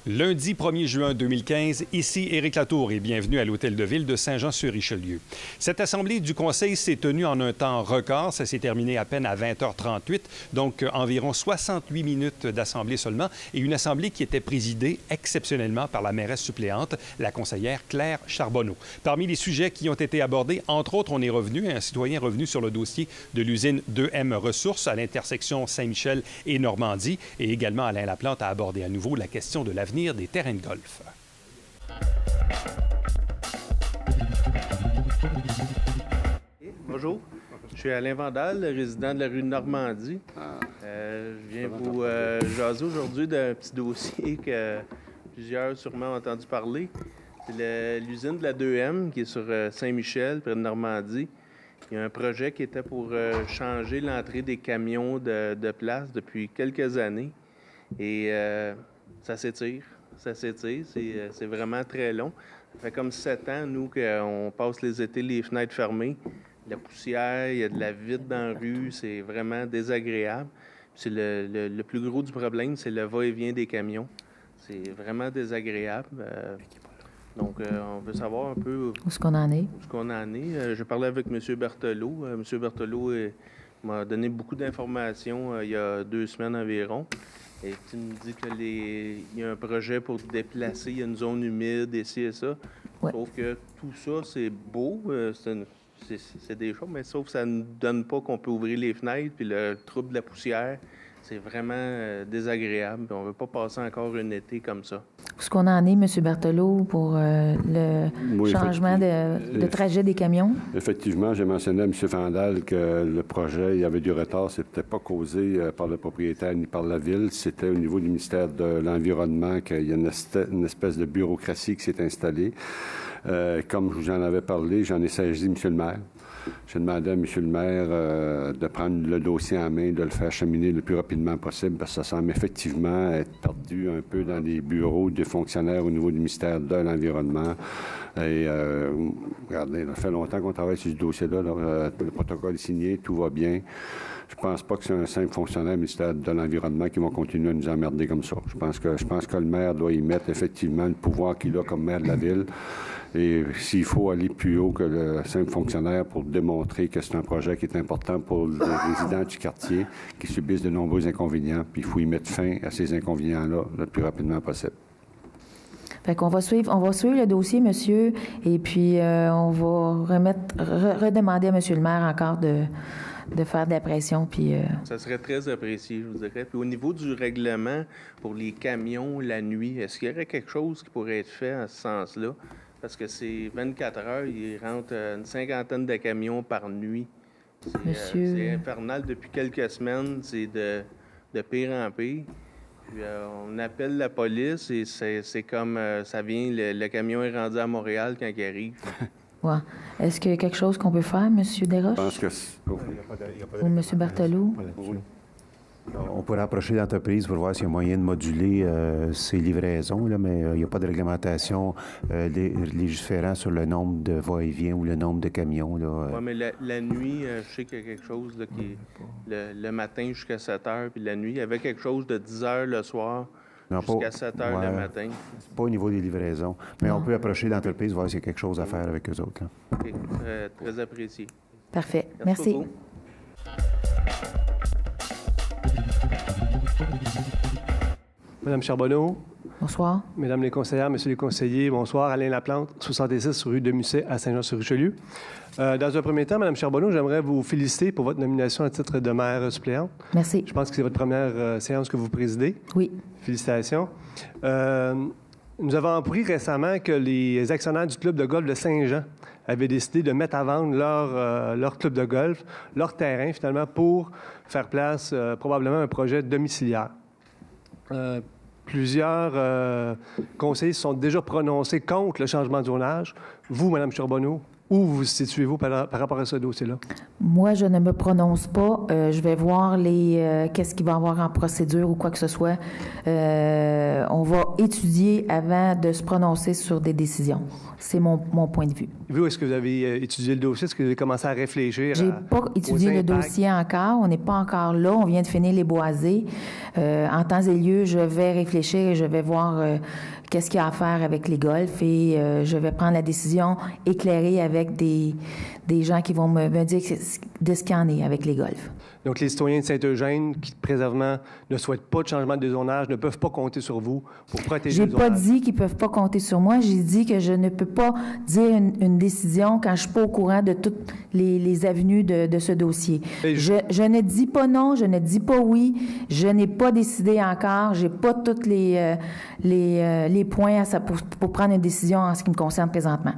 Lundi 1er juin 2015, ici Éric Latour et bienvenue à l'Hôtel de Ville de Saint-Jean-sur-Richelieu. Cette assemblée du Conseil s'est tenue en un temps record. Ça s'est terminé à peine à 20h38, donc environ 68 minutes d'assemblée seulement, et une assemblée qui était présidée exceptionnellement par la mairesse suppléante, la conseillère Claire Charbonneau. Parmi les sujets qui ont été abordés, entre autres, on est revenu, un citoyen revenu sur le dossier de l'usine 2M Ressources à l'intersection Saint-Michel et Normandie, et également Alain Laplante a abordé à nouveau la question de l'avenir des terrains de golf. Bonjour, je suis Alain Vandal, résident de la rue de Normandie. Je viens vous jaser aujourd'hui d'un petit dossier que plusieurs sûrement ont entendu parler. C'est l'usine de la 2M qui est sur Saint-Michel, près de Normandie. Il y a un projet qui était pour changer l'entrée des camions de place depuis quelques années. Et ça s'étire, c'est vraiment très long. Ça fait comme 7 ans, nous, qu'on passe les étés, les fenêtres fermées. La poussière, il y a de la vide dans la rue, c'est vraiment désagréable. C'est le plus gros du problème, c'est le va-et-vient des camions. C'est vraiment désagréable. Donc, on veut savoir un peu où est-ce qu'on en est. Où est-ce qu'on en est. Je parlais avec M. Berthelot. M. Berthelot m'a donné beaucoup d'informations il y a 2 semaines environ. Et tu me dis qu'il y a un projet pour déplacer, il y a une zone humide, ici et ça. Ouais. Sauf que tout ça, c'est beau, c'est des choses, mais sauf que ça ne donne pas qu'on peut ouvrir les fenêtres, puis le trouble de la poussière, c'est vraiment désagréable. On ne veut pas passer encore un été comme ça. Où est-ce qu'on en est, M. Berthelot, pour le changement de trajet des camions? Effectivement, j'ai mentionné à M. Vandal que le projet, il y avait du retard. C'était pas causé par le propriétaire ni par la Ville. C'était au niveau du ministère de l'Environnement qu'il y a une espèce de bureaucratie qui s'est installée. Comme je vous en avais parlé, j'en ai saisi M. le maire. J'ai demandé à M. le maire de prendre le dossier en main, de le faire cheminer le plus rapidement possible, parce que ça semble effectivement être perdu un peu dans les bureaux des fonctionnaires au niveau du ministère de l'Environnement. Et regardez, ça fait longtemps qu'on travaille sur ce dossier-là. Le protocole est signé, tout va bien. Je pense pas que c'est un simple fonctionnaire du ministère de l'Environnement qui va continuer à nous emmerder comme ça. Je pense que le maire doit y mettre effectivement le pouvoir qu'il a comme maire de la Ville. Et s'il faut aller plus haut que le simple fonctionnaire pour démontrer que c'est un projet qui est important pour les résidents du quartier qui subissent de nombreux inconvénients, puis il faut y mettre fin à ces inconvénients-là le plus rapidement possible. Fait qu'on va suivre le dossier, monsieur, et puis on va redemander à monsieur le maire encore de faire de la pression, puis... Ça serait très apprécié, je vous dirais. Puis au niveau du règlement pour les camions la nuit, est-ce qu'il y aurait quelque chose qui pourrait être fait en ce sens-là? Parce que c'est 24 heures, il rentre une 50aine de camions par nuit. C'est infernal depuis quelques semaines, c'est de pire en pire. Puis, on appelle la police et c'est comme ça vient, le camion est rendu à Montréal quand il arrive. Ouais. Est-ce qu'il y a quelque chose qu'on peut faire, M. Desroches? Je pense que... Ou M. Berthelot? On pourrait approcher l'entreprise pour voir s'il y a moyen de moduler ces livraisons, là, mais il n'y a pas de réglementation légiférant sur le nombre de va-et-vient ou le nombre de camions. Oui, mais la nuit, je sais qu'il y a quelque chose là, qui est le matin jusqu'à 7 heures, puis la nuit, il y avait quelque chose de 10 heures le soir jusqu'à 7 heures le matin. C'est pas au niveau des livraisons, mais on peut approcher l'entreprise, voir s'il y a quelque chose à faire avec eux autres. Là. OK, très apprécié. Parfait. Merci. Beaucoup. Madame Charbonneau. Bonsoir. Mesdames les conseillères, messieurs les conseillers, bonsoir. Alain Laplante, 66 rue de Musset à Saint-Jean-sur-Richelieu. Dans un premier temps, Madame Charbonneau, j'aimerais vous féliciter pour votre nomination à titre de maire suppléante. Merci. Je pense que c'est votre première séance que vous présidez. Oui. Félicitations. Nous avons appris récemment que les actionnaires du club de golf de Saint-Jean avaient décidé de mettre à vendre leur club de golf, leur terrain, finalement, pour faire place probablement à un projet domiciliaire. Plusieurs conseillers se sont déjà prononcés contre le changement de zonage. Vous, Mme Charbonneau, Où vous situez-vous par rapport à ce dossier-là? Moi, je ne me prononce pas. Je vais voir qu'est-ce qu'il va y avoir en procédure ou quoi que ce soit. On va étudier avant de se prononcer sur des décisions. C'est mon point de vue. Vous, est-ce que vous avez étudié le dossier? Est-ce que vous avez commencé à réfléchir? J'ai pas étudié le dossier encore. On n'est pas encore là. On vient de finir les boisés. En temps et lieu, je vais réfléchir et je vais voir qu'est-ce qu'il y a à faire avec les golfs et je vais prendre la décision éclairée avec des gens qui vont me dire de ce qu'il y en est avec les golfs. Donc, les citoyens de Saint-Eugène qui, présentement, ne souhaitent pas de changement de dézonage, ne peuvent pas compter sur vous pour protéger le zonage. J'ai pas dit qu'ils peuvent pas compter sur moi. J'ai dit que je ne peux pas dire une décision quand je suis pas au courant de toutes les avenues de ce dossier. Je ne dis pas non, je ne dis pas oui. Je n'ai pas décidé encore. J'ai pas tous les points pour prendre une décision en ce qui me concerne présentement.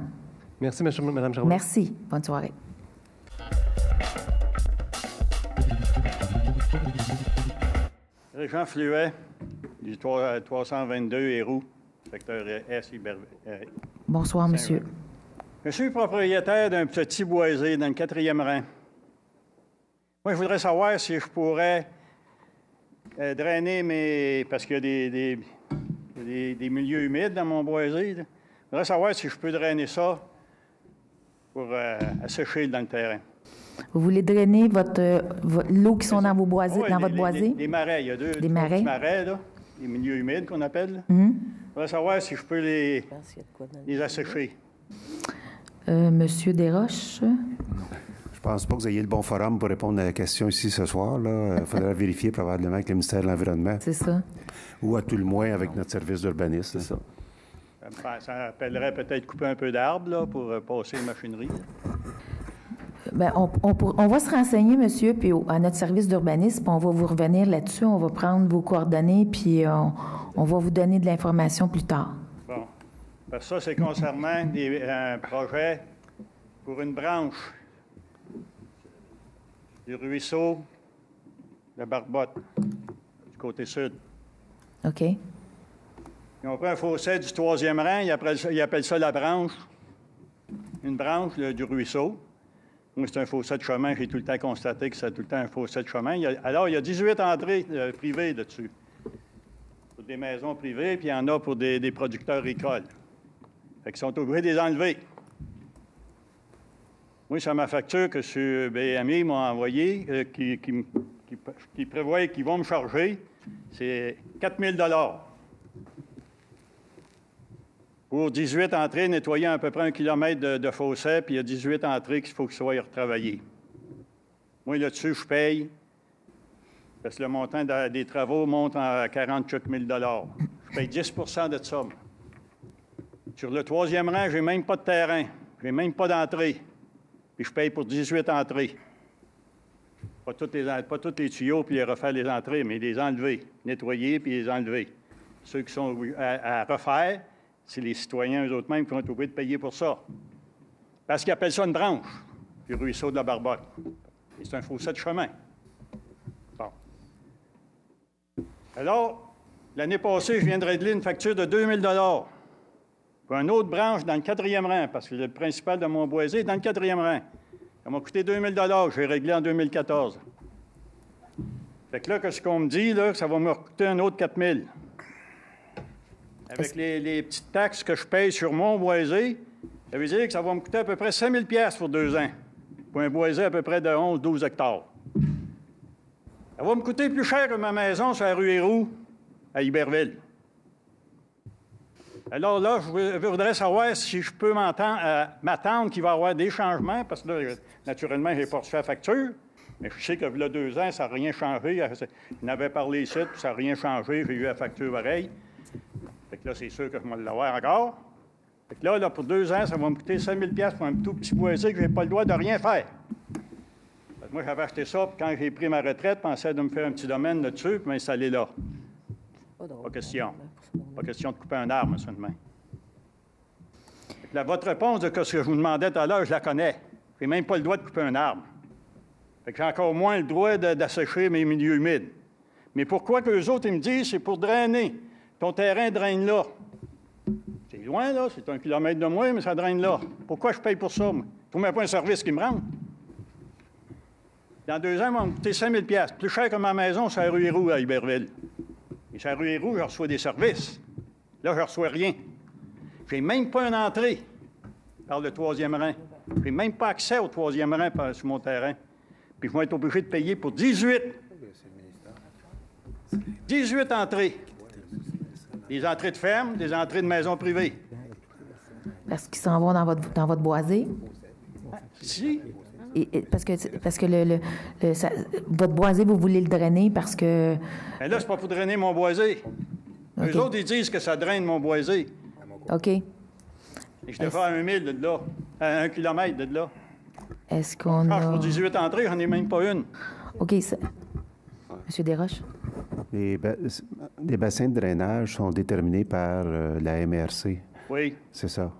Merci, Mme Charbonneau. Merci. Bonne soirée. Jean Fluet, du 322 Héroux, secteur S. Bonsoir, monsieur. Je suis propriétaire d'un petit boisé dans le 4e rang. Moi, je voudrais savoir si je pourrais drainer parce qu'il y a des milieux humides dans mon boisé. Je voudrais savoir si je peux drainer ça pour assécher dans le terrain. Vous voulez drainer l'eau qui sont dans vos boisés, dans votre boisé? Des marais. Il y a deux petits marais, là, les milieux humides qu'on appelle. Je voudrais savoir si je peux les assécher. Monsieur Desroches? Je pense pas que vous ayez le bon forum pour répondre à la question ici ce soir. Il faudra vérifier probablement avec le ministère de l'Environnement. C'est ça. Ou à tout le moins avec notre service d'urbanisme. C'est ça. Ça appellerait peut-être couper un peu d'arbres pour passer les machineries. Bien, on va se renseigner, monsieur, puis à notre service d'urbanisme, on va vous revenir là-dessus. On va prendre vos coordonnées, puis on va vous donner de l'information plus tard. Bon. Parce que ça, c'est concernant un projet pour une branche du ruisseau de Barbotte, du côté sud. OK. Ils ont pris un fossé du 3e rang, ils appellent ça la branche. Une branche du ruisseau. Moi, c'est un fossé de chemin. J'ai tout le temps constaté que c'est tout le temps un fossé de chemin. Il y a 18 entrées privées là-dessus. Pour des maisons privées, puis il y en a pour des producteurs agricoles. Fait qu'ils sont obligés de les enlever. Moi, c'est ma facture que sur BMI m'a envoyée, qui prévoit qu'ils vont me charger, c'est 4 000 $ pour 18 entrées, nettoyer à peu près 1 kilomètre de fossé, puis il y a 18 entrées qu'il faut que soient retravaillées. Moi, là-dessus, je paye, parce que le montant des travaux monte à 40 000 $. Je paye 10 de ça. Sur le 3e rang, je n'ai même pas de terrain, je n'ai même pas d'entrée, puis je paye pour 18 entrées. Pas tous les tuyaux, puis les refaire les entrées, mais les enlever, nettoyer, puis les enlever. Ceux qui sont à refaire, c'est les citoyens eux-mêmes qui vont être obligés de payer pour ça. Parce qu'ils appellent ça une branche, du ruisseau de la Barbotte. Et c'est un fossé de chemin. Bon. Alors, l'année passée, je viens de régler une facture de 2 000 $ pour une autre branche dans le 4e rang, parce que le principal de mon boisé est dans le 4e rang. Ça m'a coûté 2 000 $, j'ai réglé en 2014. Fait que là, qu'est-ce qu'on me dit, là, ça va me coûter un autre 4 000 $. Avec les petites taxes que je paye sur mon boisé, ça veut dire que ça va me coûter à peu près 5 000 $ pour 2 ans, pour un boisé à peu près de 11-12 hectares. Ça va me coûter plus cher que ma maison sur la rue Héroux, à Iberville. Alors là, je voudrais savoir si je peux m'attendre qu'il va y avoir des changements, parce que là, naturellement, je n'ai pas reçu la facture, mais je sais que là, 2 ans, ça n'a rien changé. Il n'avait parlé ici, puis ça n'a rien changé, j'ai eu la facture pareille. Fait que là, c'est sûr que je vais l'avoir encore. Fait que là, pour 2 ans, ça va me coûter 5 000 $ pour un tout petit boisé que je n'ai pas le droit de rien faire. Fait que moi, j'avais acheté ça, puis quand j'ai pris ma retraite, je pensais de me faire un petit domaine là-dessus, puis m'installer là. Pas question. Pas question de couper un arbre, ça, demain. Fait que là, votre réponse de ce que je vous demandais tout à l'heure, je la connais. Je n'ai même pas le droit de couper un arbre. Fait que j'ai encore moins le droit d'assécher mes milieux humides. Mais pourquoi qu'eux autres, ils me disent, c'est pour drainer. Ton terrain draine là. C'est loin, là. C'est 1 kilomètre de moins, mais ça draine là. Pourquoi je paye pour ça, moi? Trouvez pas un service qui me rende. Dans 2 ans, ils vont me coûter 5 000 $. Plus cher que ma maison sur la rue Héroux à Iberville. Et sur la rue Héroux, je reçois des services. Là, je ne reçois rien. Je n'ai même pas une entrée par le 3e rang. Je n'ai même pas accès au 3e rang sur mon terrain. Puis je vais être obligé de payer pour 18 entrées. Des entrées de ferme, des entrées de maisons privées. Parce qu'ils s'en vont dans votre boisé? Si. Parce que votre boisé, vous voulez le drainer parce que... Mais là, c'est pas pour drainer mon boisé. Okay. Eux autres, ils disent que ça draine mon boisé. OK. Et je te fais à 1 000 de là, à 1 kilomètre de là. Est-ce qu'on a... Pour 18 entrées, j'en ai même pas une. OK. Monsieur Desroches? Les bassins de drainage sont déterminés par la MRC. Oui. C'est ça?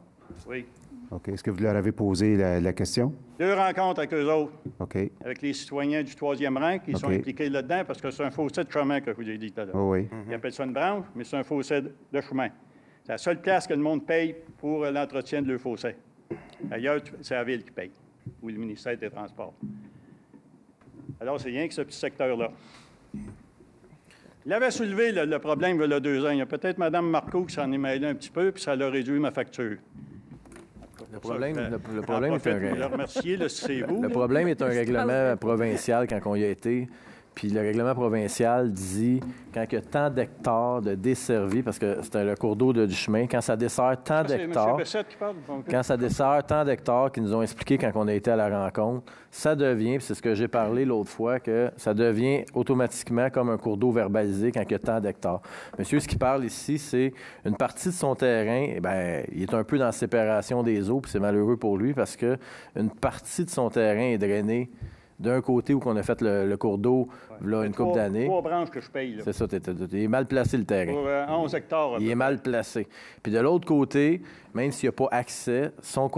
Oui. OK. Est-ce que vous leur avez posé la question? 2 rencontres avec eux autres. OK. Avec les citoyens du 3e rang qui sont impliqués là-dedans parce que c'est un fossé de chemin que je vous ai dit tout à l'heure. Oh oui. Ils appellent ça une branche, mais c'est un fossé de chemin. C'est la seule place que le monde paye pour l'entretien de leur fossé. Ailleurs, c'est la Ville qui paye, ou le ministère des Transports. Alors, c'est rien que ce petit secteur-là. Il avait soulevé le problème il y a 2 ans. Il y a peut-être Mme Marcoux qui s'en est mêlée un petit peu, puis ça l'a réduit ma facture. Le problème est un règlement provincial quand on y a été. Puis le règlement provincial dit quand il y a tant d'hectares de desservis, parce que c'est le cours d'eau du chemin, quand ça dessert tant d'hectares, quand ça dessert tant d'hectares qu'ils nous ont expliqué quand on a été à la rencontre, ça devient, puis c'est ce que j'ai parlé l'autre fois, que ça devient automatiquement comme un cours d'eau verbalisé quand il y a tant d'hectares. Monsieur, ce qu'il parle ici, c'est une partie de son terrain, eh bien, il est un peu dans la séparation des eaux, puis c'est malheureux pour lui parce que une partie de son terrain est drainée d'un côté où on a fait le cours d'eau là, une couple d'années. 3 branches que je paye. Là. C'est ça, il est mal placé le terrain. Pour 11 hectares. Il est mal placé. Puis de l'autre côté, même s'il n'y a pas accès, son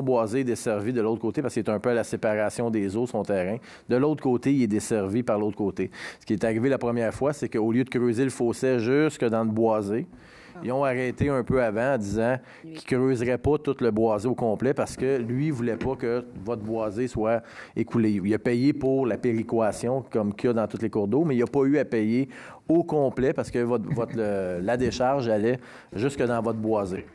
boisé est desservi de l'autre côté parce qu'il est un peu à la séparation des eaux, son terrain. De l'autre côté, il est desservi par l'autre côté. Ce qui est arrivé la première fois, c'est qu'au lieu de creuser le fossé jusque dans le boisé, ils ont arrêté un peu avant en disant qu'ils ne creuseraient pas tout le boisé au complet parce que lui, il ne voulait pas que votre boisé soit écoulé. Il a payé pour la péréquation comme qu'il y a dans tous les cours d'eau, mais il n'a pas eu à payer au complet parce que la décharge allait jusque dans votre boisé.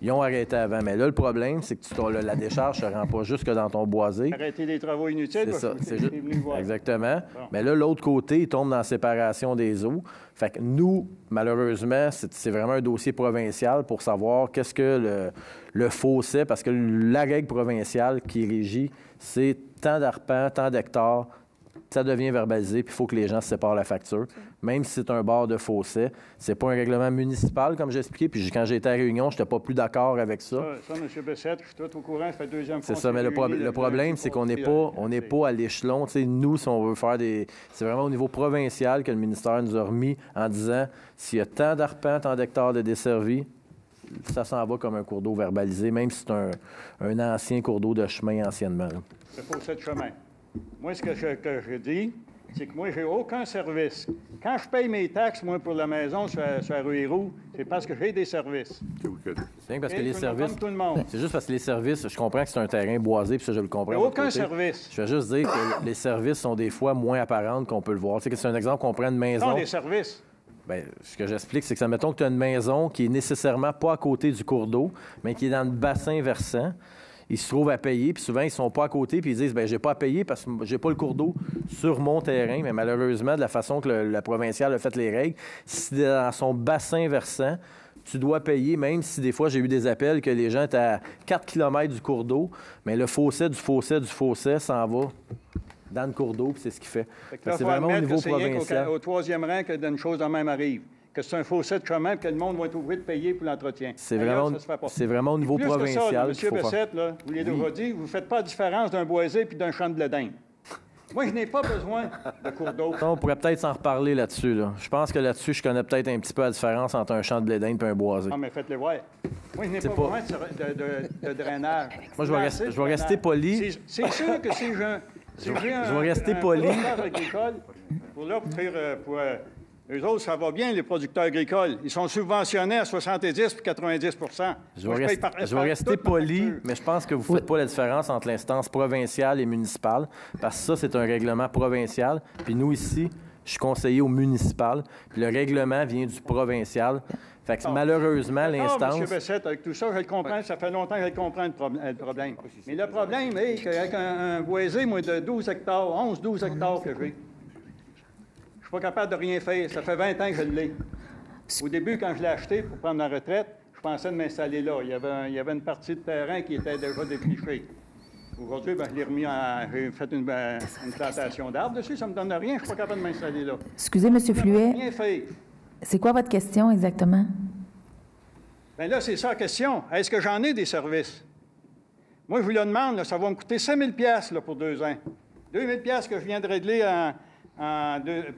Ils ont arrêté avant. Mais là, le problème, c'est que la décharge ne se rend pas jusque dans ton boisé. Arrêter les travaux inutiles. C'est ça. Venu voir. Exactement. Bon. Mais là, l'autre côté, il tombe dans la séparation des eaux. Fait que nous, malheureusement, c'est vraiment un dossier provincial pour savoir qu'est-ce que le fossé, parce que la règle provinciale qui régit, c'est tant d'arpents, tant d'hectares, ça devient verbalisé, puis il faut que les gens se séparent la facture. Même si c'est un bord de fossé, c'est pas un règlement municipal, comme j'ai expliqué. Puis quand j'étais à Réunion, je n'étais pas plus d'accord avec ça. Ça, M. Bessette, je suis tout au courant, ça fait 2e fois. C'est ça, mais le problème, c'est qu'on n'est pas à l'échelon. Tu sais, nous, si on veut faire c'est vraiment au niveau provincial que le ministère nous a remis en disant s'il y a tant d'arpents, tant d'hectares de desservis, ça s'en va comme un cours d'eau verbalisé, même si c'est un ancien cours d'eau de chemin anciennement. Le fossé de chemin. Moi, ce que je dis, c'est que moi, j'ai aucun service. Quand je paye mes taxes, moi, pour la maison sur la rue Héroux, c'est parce que j'ai des services. C'est parce que les services. Comme tout le monde. C'est juste parce que les services, je comprends que c'est un terrain boisé, puis ça, je le comprends. Il n'y a aucun service. Je vais juste dire que les services sont des fois moins apparents qu'on peut le voir. Tu sais, c'est un exemple qu'on prend une maison. Non, les services. Bien, ce que j'explique, c'est que ça, mettons que tu as une maison qui est nécessairement pas à côté du cours d'eau, mais qui est dans le bassin versant. Ils se trouvent à payer, puis souvent, ils ne sont pas à côté, puis ils disent, bien, j'ai pas à payer parce que j'ai pas le cours d'eau sur mon terrain. Mais malheureusement, de la façon que la provinciale a fait les règles, si dans son bassin versant, tu dois payer, même si des fois, j'ai eu des appels que les gens étaient à 4 km du cours d'eau, mais le fossé s'en va dans le cours d'eau, puis c'est ce qu'il fait. C'est vraiment au niveau provincial. Au 3e rang qu'une chose de même arrive. Que c'est un fossé de chemin et que le monde va être obligé de payer pour l'entretien. C'est vraiment au niveau provincial. M. Bessette, là, vous l'avez déjà dit, vous ne faites pas la différence d'un boisé puis d'un champ de blé d'Inde. Moi, je n'ai pas besoin de cours d'eau. On pourrait peut-être s'en reparler là-dessus. Là. Je pense que là-dessus, je connais peut-être un petit peu la différence entre un champ de blé d'Inde et un boisé. Non, mais faites-le voir. Moi, je n'ai pas besoin de drainage. Moi, je vais rester poli. C'est sûr que si j'ai je vais rester poli. Agricole, pour faire Eux autres, ça va bien, les producteurs agricoles. Ils sont subventionnés à 70 puis 90 Je vais rester poli, mais je pense que vous ne faites pas la différence entre l'instance provinciale et municipale, parce que ça, c'est un règlement provincial. Puis nous, ici, je suis conseiller au municipal, puis le règlement vient du provincial. Fait que malheureusement, l'instance... M. Bessette, avec tout ça, je le comprends. Ça fait longtemps que je le comprends, le problème. Mais le problème est qu'avec un boisé, moi, de 12 hectares, 11-12 hectares que j'ai, je suis pas capable de rien faire. Ça fait 20 ans que je l'ai. Au début, quand je l'ai acheté pour prendre ma retraite, je pensais de m'installer là. Il y avait une partie de terrain qui était déjà défrichée. Aujourd'hui, je l'ai remis j'ai fait une plantation d'arbres dessus. Ça ne me donne rien. Je ne suis pas capable de m'installer là. Excusez, M. Fluet. Rien fait. C'est quoi votre question exactement? Bien là, c'est ça la question. Est-ce que j'en ai des services? Moi, je vous le demande, là, ça va me coûter 5 000 $ pour 2 ans. 2 000 $ que je viens de régler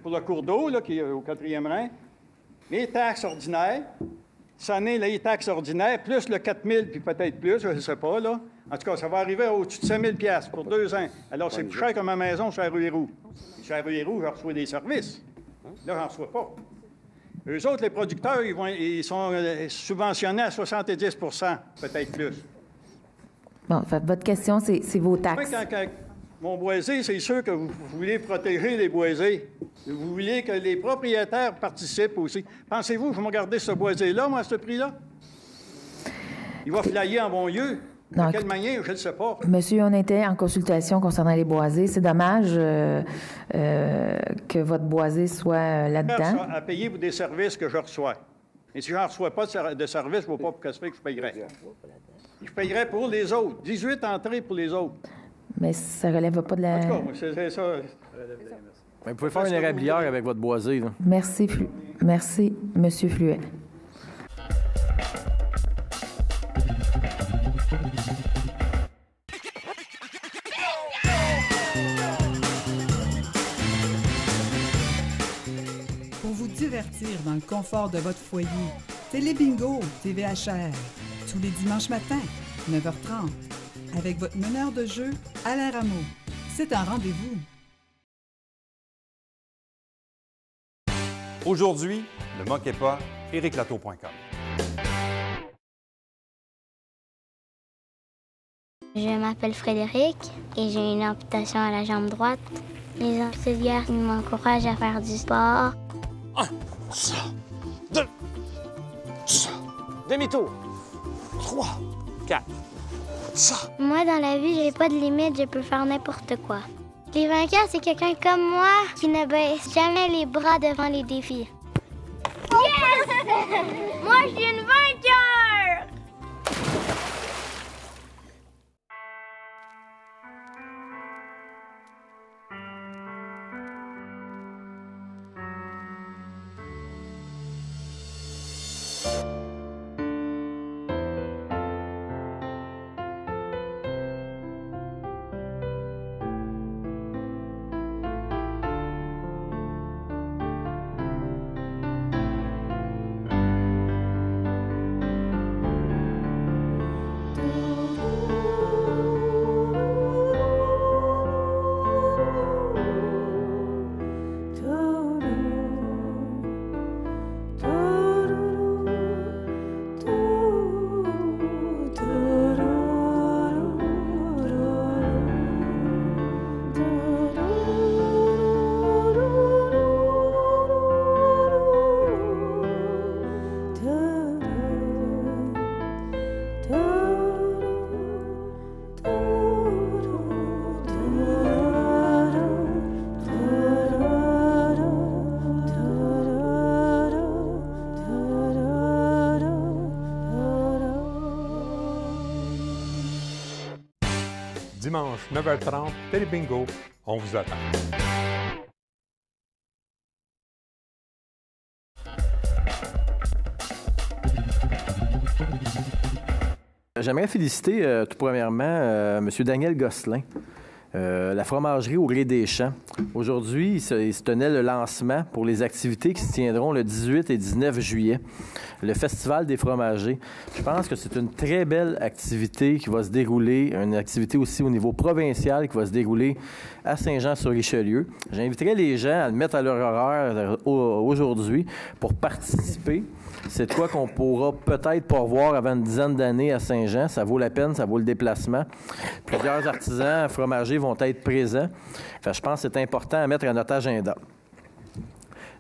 pour le cours d'eau, là, qui est au 4e rang. Les taxes ordinaires, ça n'est les taxes ordinaires, plus le 4 000 puis peut-être plus, je ne sais pas, là. En tout cas, ça va arriver au-dessus de 5 000 $ pour 2 ans. Alors, c'est plus cher que ma maison sur la rue Héroux. Sur la rue Héroux, je reçois des services. Là, je n'en reçois pas. Eux autres, les producteurs, ils sont subventionnés à 70 %, peut-être plus. Bon, fait, votre question, c'est vos taxes. Moi, quand mon boisé, c'est sûr que vous voulez protéger les boisés. Vous voulez que les propriétaires participent aussi. Pensez-vous que je vais me garder ce boisé-là, moi, à ce prix-là? Il va flyer en bon lieu. De quelle manière, je ne sais pas. Monsieur, on était en consultation concernant les boisés. C'est dommage que votre boisé soit là-dedans. À payer pour des services que je reçois. Et si je n'en reçois pas de services, je ne vois pas pour ce que je payerais. Je payerais pour les autres. 18 entrées pour les autres. Mais ça ne relève pas de la... En tout cas, c'est ça. Vous pouvez faire une érablière avec votre boisé, là. Merci, Merci, M. Fluet. Pour vous divertir dans le confort de votre foyer, Télébingo TVHR, tous les dimanches matins, 9h30, avec votre meneur de jeu, Alain Rameau. C'est un rendez-vous. Aujourd'hui, ne manquez pas ériclato.com. Je m'appelle Frédéric et j'ai une amputation à la jambe droite. Les auxiliaires m'encouragent à faire du sport. 1, 2, demi-tour. 3, 4, Moi, dans la vie, j'ai pas de limite, je peux faire n'importe quoi. Les vainqueurs, c'est quelqu'un comme moi qui ne baisse jamais les bras devant les défis. Yes! Moi, je suis une vainqueur! Dimanche, 9h30, Télébingo, on vous attend. J'aimerais féliciter tout premièrement M. Daniel Gosselin. La fromagerie au Gré des Champs. Aujourd'hui, il se tenait le lancement pour les activités qui se tiendront le 18 et 19 juillet. Le Festival des fromagers. Je pense que c'est une très belle activité qui va se dérouler, une activité aussi au niveau provincial qui va se dérouler à Saint-Jean-sur-Richelieu. J'inviterai les gens à le mettre à leur horaire aujourd'hui pour participer. C'est quoi qu'on pourra peut-être pas revoir avant une dizaine d'années à Saint-Jean. Ça vaut la peine, ça vaut le déplacement. Plusieurs artisans fromagers vont être présents. Enfin, je pense que c'est important à mettre à notre agenda.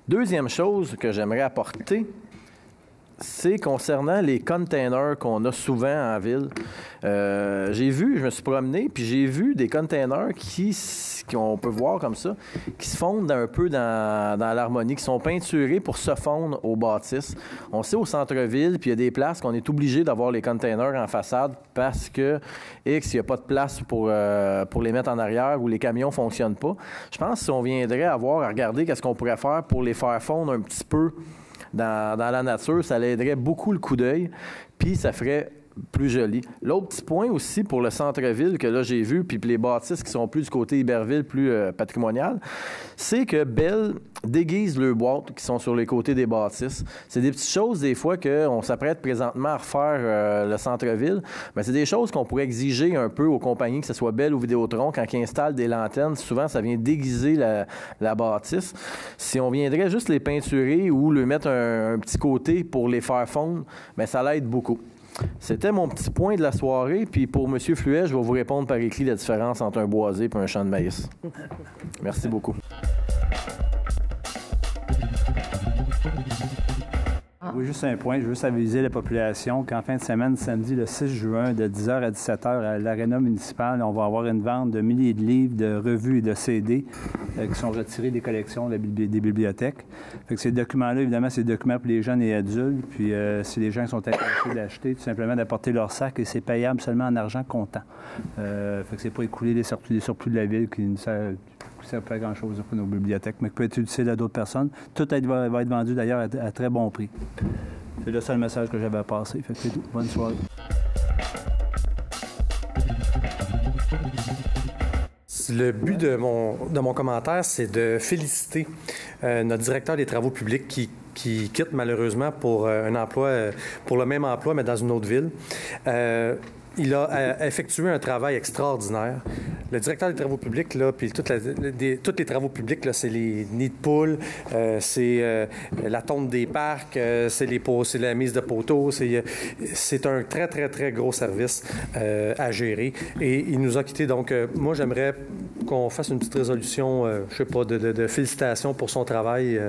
Deuxième chose que j'aimerais apporter, c'est concernant les containers qu'on a souvent en ville. Je me suis promené, puis j'ai vu des containers qu'on peut voir comme ça, qui se fondent un peu dans l'harmonie, qui sont peinturés pour se fondre aux bâtisses. On sait au centre-ville, puis il y a des places qu'on est obligé d'avoir les containers en façade parce que, il n'y a pas de place pour les mettre en arrière ou les camions ne fonctionnent pas. Je pense que si on viendrait à regarder qu'est-ce qu'on pourrait faire pour les faire fondre un petit peu dans la nature, ça l'aiderait beaucoup le coup d'œil, puis ça ferait plus joli. L'autre petit point aussi pour le centre-ville que là j'ai vu, puis les bâtisses qui sont plus du côté Iberville, plus patrimonial, c'est que Bell déguise leurs boîtes qui sont sur les côtés des bâtisses. C'est des petites choses des fois qu'on s'apprête présentement à refaire le centre-ville, mais c'est des choses qu'on pourrait exiger un peu aux compagnies, que ce soit Bell ou Vidéotron, quand ils installent des lanternes, souvent ça vient déguiser la bâtisse. Si on viendrait juste les peinturer ou le mettre un petit côté pour les faire fondre, bien, ça l'aide beaucoup. C'était mon petit point de la soirée. Puis pour M. Fluet, je vais vous répondre par écrit la différence entre un boisé et un champ de maïs. Merci beaucoup. Oui, juste un point. Je veux juste aviser la population qu'en fin de semaine, samedi, le 6 juin, de 10h à 17h, à l'Aréna municipale, on va avoir une vente de milliers de livres, de revues et de CD qui sont retirés des collections des bibliothèques. Fait que ces documents-là, évidemment, c'est des documents pour les jeunes et adultes. Puis, si les gens sont intéressés d'acheter, tout simplement d'apporter leur sac et c'est payable seulement en argent comptant. Fait que c'est pas écouler les surplus de la ville qui ne servent pas grand-chose pour nos bibliothèques, mais qui peut être utile à d'autres personnes. Tout va être vendu d'ailleurs à très bon prix. C'est le seul message que j'avais à passer. Fait que c'est tout. Bonne soirée. Le but de mon commentaire, c'est de féliciter notre directeur des travaux publics qui quitte malheureusement pour un emploi, pour le même emploi, mais dans une autre ville. Il a effectué un travail extraordinaire. Le directeur des travaux publics, là, puis tous les travaux publics, là, c'est les nids de poules, c'est la tonte des parcs, c'est la mise de poteaux. C'est un très, très, très gros service à gérer. Et il nous a quittés. Donc, moi, j'aimerais qu'on fasse une petite résolution, je sais pas, de félicitations pour son travail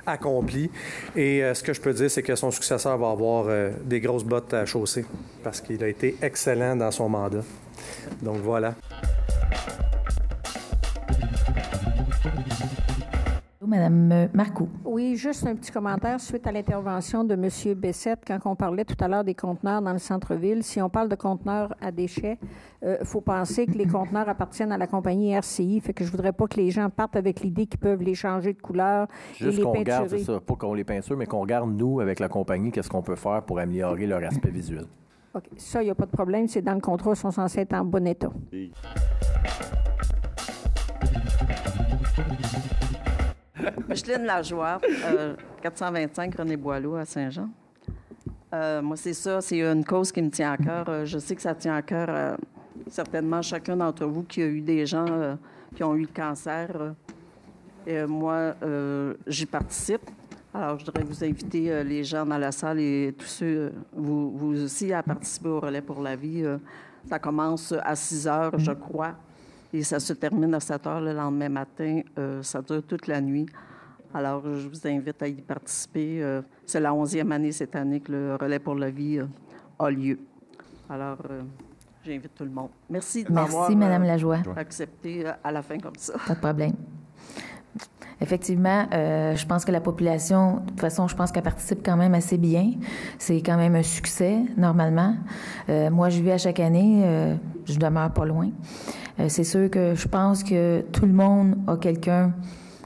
accompli. Et ce que je peux dire, c'est que son successeur va avoir des grosses bottes à chausser parce qu'il a été excellent dans son mandat. Donc, voilà. Madame Marcoux. Oui, juste un petit commentaire suite à l'intervention de M. Bessette quand on parlait tout à l'heure des conteneurs dans le centre-ville. Si on parle de conteneurs à déchets, il faut penser que les conteneurs appartiennent à la compagnie RCI. Fait que je voudrais pas que les gens partent avec l'idée qu'ils peuvent les changer de couleur juste et les qu'on peinturer. Regarde, c'est ça, pas qu'on les peinture, mais qu'on regarde, nous, avec la compagnie, qu'est-ce qu'on peut faire pour améliorer leur aspect visuel. OK. Ça, il n'y a pas de problème. C'est dans le contrat, ils sont censés être en bon état. Oui. Micheline Lajoie, 425 René Boileau à Saint-Jean. Moi, c'est ça, c'est une cause qui me tient à cœur. Je sais que ça tient à cœur certainement chacun d'entre vous qui a eu des gens qui ont eu le cancer. Et moi, j'y participe. Alors, je voudrais vous inviter, les gens dans la salle et tous ceux, vous aussi, à participer au Relais pour la vie. Ça commence à 6 heures, je crois. Et ça se termine à 7 heures le lendemain matin. Ça dure toute la nuit. Alors, je vous invite à y participer. C'est la 11e année cette année que le Relais pour la vie a lieu. Alors, j'invite tout le monde. Merci de m'avoir Madame Lajoie. accepté à la fin comme ça. Pas de problème. Effectivement, je pense que la population, de toute façon, je pense qu'elle participe quand même assez bien. C'est quand même un succès, normalement. Moi, je vis à chaque année. Je demeure pas loin. C'est sûr que je pense que tout le monde a quelqu'un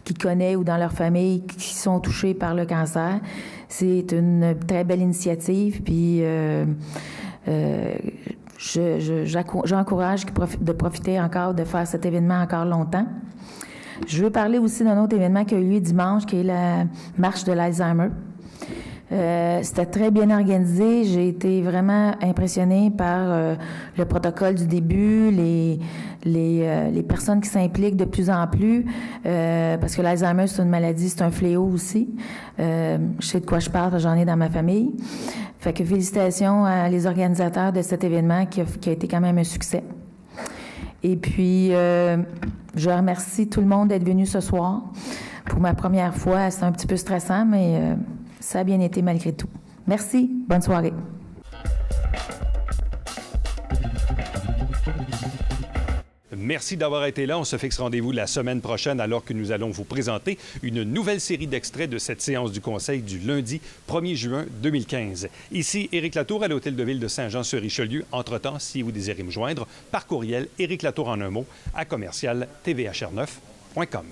qui connaît ou dans leur famille qui sont touchés par le cancer. C'est une très belle initiative. Puis, j'encourage de profiter encore, de faire cet événement encore longtemps. Je veux parler aussi d'un autre événement qui a eu lieu dimanche, qui est la marche de l'Alzheimer. C'était très bien organisé. J'ai été vraiment impressionnée par le protocole du début, les personnes qui s'impliquent de plus en plus, parce que l'Alzheimer, c'est une maladie, c'est un fléau aussi. Je sais de quoi je parle, j'en ai dans ma famille. Fait que félicitations à les organisateurs de cet événement qui a été quand même un succès. Et puis, je remercie tout le monde d'être venu ce soir. Pour ma première fois, c'est un petit peu stressant, mais ça a bien été malgré tout. Merci. Bonne soirée. Merci d'avoir été là. On se fixe rendez-vous la semaine prochaine alors que nous allons vous présenter une nouvelle série d'extraits de cette séance du Conseil du lundi 1er juin 2015. Ici Éric Latour à l'Hôtel de Ville de Saint-Jean-sur-Richelieu. Entre-temps, si vous désirez me joindre, par courriel, Éric Latour en un mot, à commercial tvhr9.com.